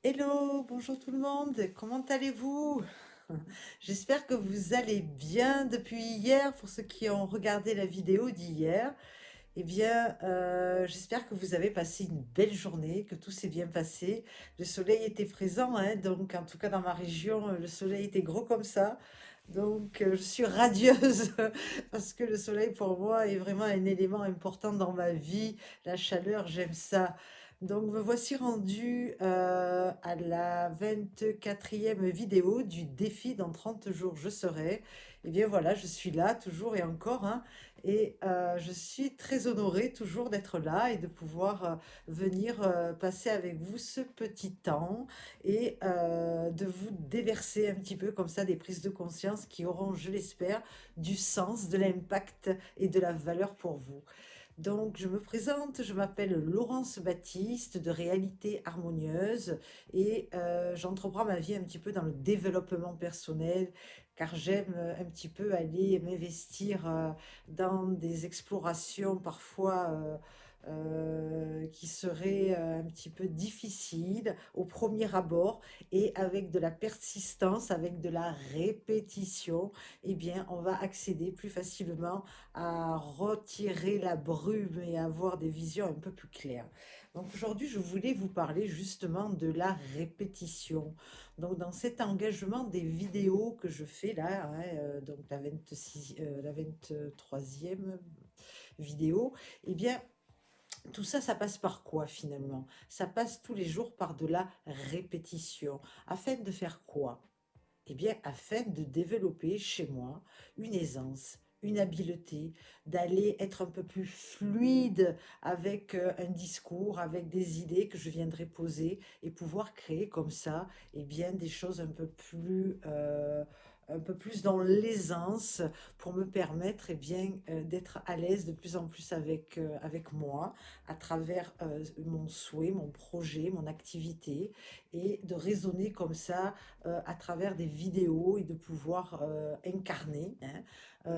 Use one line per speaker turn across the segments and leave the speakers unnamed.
Hello, bonjour tout le monde, comment allez-vous? J'espère que vous allez bien depuis hier, pour ceux qui ont regardé la vidéo d'hier. Eh bien, j'espère que vous avez passé une belle journée, que tout s'est bien passé. Le soleil était présent, hein, donc en tout cas dans ma région, le soleil était gros comme ça. Donc, je suis radieuse parce que le soleil pour moi est vraiment un élément important dans ma vie. La chaleur, j'aime ça. Donc, me voici rendue à la 24e vidéo du défi dans 30 jours, je serai. Eh bien voilà, je suis là toujours et encore, hein. Et je suis très honorée toujours d'être là et de pouvoir venir passer avec vous ce petit temps et de vous déverser un petit peu comme ça des prises de conscience qui auront, je l'espère, du sens, de l'impact et de la valeur pour vous. Donc, je me présente, je m'appelle Laurence Baptiste de Réalité Harmonieuse et j'entreprends ma vie un petit peu dans le développement personnel car j'aime un petit peu aller m'investir dans des explorations parfois qui seraient un petit peu difficiles au premier abord et avec de la persistance, avec de la répétition, eh bien, on va accéder plus facilement à retirer la brume et à avoir des visions un peu plus claires. Donc aujourd'hui, je voulais vous parler justement de la répétition. Donc dans cet engagement des vidéos que je fais là, hein, donc la 23e vidéo, eh bien, tout ça, ça passe par quoi finalement? Ça passe tous les jours par de la répétition. Afin de faire quoi? Eh bien, afin de développer chez moi une aisance, une habileté, d'aller être un peu plus fluide avec un discours, avec des idées que je viendrai poser et pouvoir créer comme ça, eh bien, des choses un peu plus dans l'aisance pour me permettre, eh bien, d'être à l'aise de plus en plus avec moi à travers mon souhait, mon projet, mon activité et de raisonner comme ça à travers des vidéos et de pouvoir incarner, hein,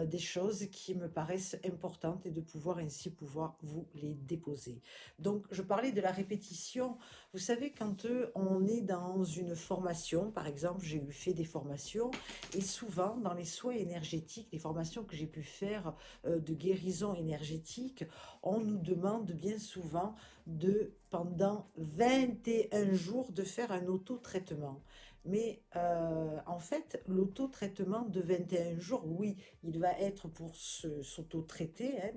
des choses qui me paraissent importantes et de pouvoir ainsi pouvoir vous les déposer. Donc, je parlais de la répétition. Vous savez, quand on est dans une formation, par exemple, j'ai eu fait des formations et souvent dans les soins énergétiques, les formations que j'ai pu faire de guérison énergétique, on nous demande bien souvent pendant 21 jours, de faire un autotraitement. Mais en fait, l'auto-traitement de 21 jours, oui, il va être pour s'auto-traiter, hein,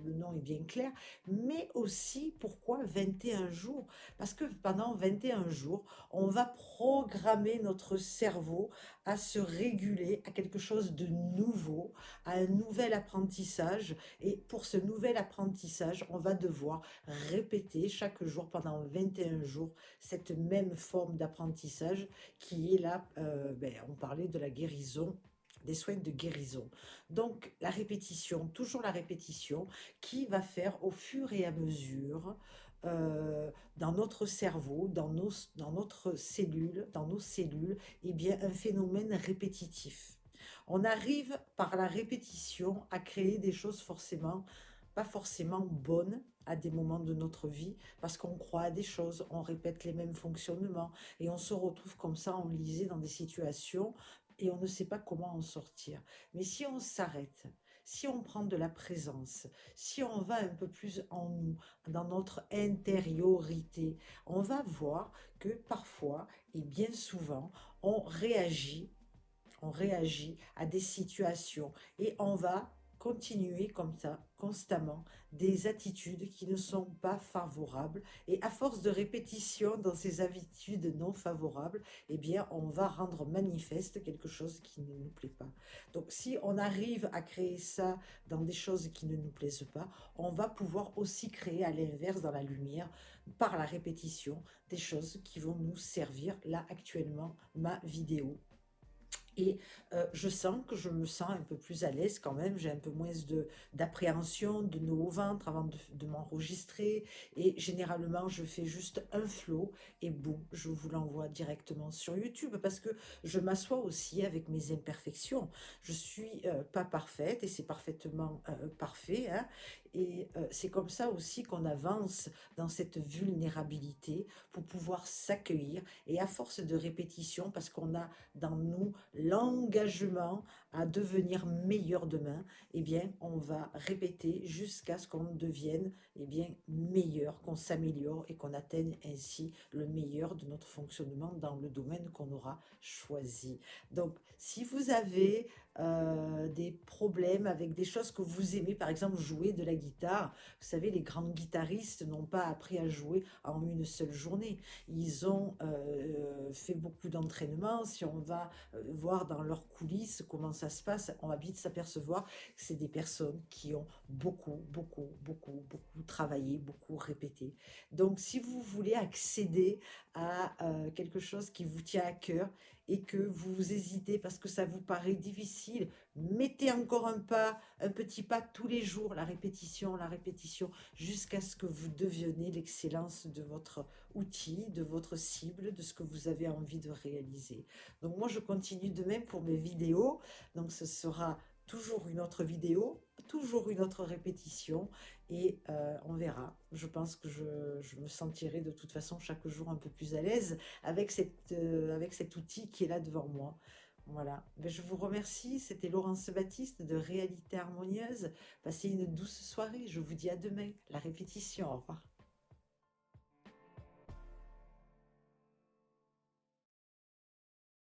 le nom est bien clair, mais aussi pourquoi 21 jours? Parce que pendant 21 jours, on va programmer notre cerveau à se réguler à quelque chose de nouveau, à un nouvel apprentissage. Et pour ce nouvel apprentissage, on va devoir répéter chaque jour pendant 21 jours cette même forme d'apprentissage qui est là, on parlait de la guérison, des soins de guérison. Donc la répétition, toujours la répétition, qui va faire au fur et à mesure dans notre cerveau, dans notre cellule, dans nos cellules, eh bien, un phénomène répétitif. On arrive par la répétition à créer des choses pas forcément bonnes à des moments de notre vie, parce qu'on croit à des choses, on répète les mêmes fonctionnements, et on se retrouve comme ça enlisé dans des situations, et on ne sait pas comment en sortir. Mais si on s'arrête, si on prend de la présence, si on va un peu plus en nous, dans notre intériorité, on va voir que parfois, et bien souvent, on réagit à des situations et on va continuer comme ça constamment des attitudes qui ne sont pas favorables et à force de répétition dans ces habitudes non favorables, eh bien on va rendre manifeste quelque chose qui ne nous plaît pas. Donc si on arrive à créer ça dans des choses qui ne nous plaisent pas, on va pouvoir aussi créer à l'inverse dans la lumière par la répétition des choses qui vont nous servir. Là actuellement ma vidéo Et je sens que je me sens un peu plus à l'aise quand même, j'ai un peu moins d'appréhension, de nœuds au ventre avant de m'enregistrer. Et généralement, je fais juste un flow et boum, je vous l'envoie directement sur YouTube parce que je m'assois aussi avec mes imperfections. Je suis pas parfaite et c'est parfaitement parfait, hein. Et c'est comme ça aussi qu'on avance dans cette vulnérabilité pour pouvoir s'accueillir. Et à force de répétition, parce qu'on a dans nous l'engagement à devenir meilleur demain, eh bien, on va répéter jusqu'à ce qu'on devienne bien, meilleur, qu'on s'améliore et qu'on atteigne ainsi le meilleur de notre fonctionnement dans le domaine qu'on aura choisi. Donc, si vous avez des problèmes avec des choses que vous aimez, par exemple jouer de la guitare, vous savez, les grands guitaristes n'ont pas appris à jouer en une seule journée. Ils ont fait beaucoup d'entraînement. Si on va voir dans leurs coulisses comment ça se passe, on va vite s'apercevoir que c'est des personnes qui ont beaucoup travaillé, beaucoup répété. Donc, si vous voulez accéder à quelque chose qui vous tient à cœur et que vous hésitez parce que ça vous paraît difficile, mettez encore un petit pas tous les jours, la répétition, jusqu'à ce que vous deveniez l'excellence de votre outil, de votre cible, de ce que vous avez envie de réaliser. Donc moi, je continue de même pour mes vidéos. Donc ce sera toujours une autre vidéo, toujours une autre répétition et on verra. Je pense que je me sentirai de toute façon chaque jour un peu plus à l'aise avec cet outil qui est là devant moi. Voilà, ben, je vous remercie, c'était Laurence Baptiste de Réalité Harmonieuse. Passez une douce soirée, je vous dis à demain, la répétition, au revoir.